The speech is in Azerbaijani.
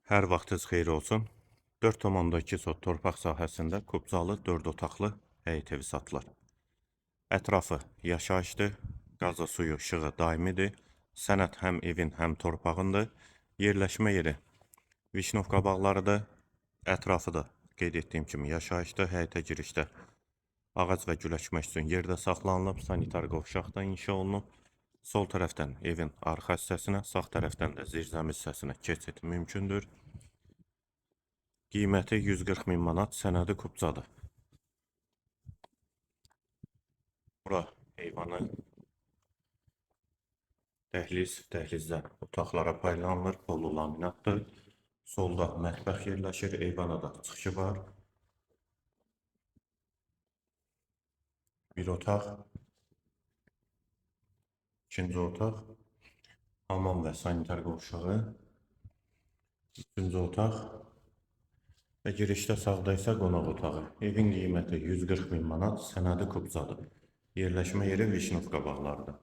Hər vaxtınız xeyir olsun. 4,2 sot torpaq sahəsində Kubcalı 4 otaqlı həyət evi satılır. Ətrafı yaşayışdır, qazı, suyu, işığı daimidir. Sənəd həm evin, həm torpağındır. Yerləşmə yeri Vişnovka bağlarıdır. Ətrafı da qeyd etdiyim kimi yaşayışdır. Həyətə girişdə ağac və gül əkmək üçün yerdə saxlanılıb. Sanitar qovşaq da inşa olunub. Sol tərəfdən evin arxa hissəsinə, sağ tərəfdən də zirzəmi hissəsinə keçid mümkündür. Qiyməti 140 min manat, sənədi Kubcadır. Bura heyvanı, dəhlizdən otaqlara paylanılır, polu laminatdır. Solda mətbəx yerləşir, eyvana da çıxışı var. Bir otaq, ikinci otaq, hamam və sanitar qovşağı, üçüncü otaq və girişdə sağda isə qonaq otağı. Evin qiyməti 140 min manat, sənədi Kubcadır. Yerləşmə yeri Vişnovka bağlarıdır.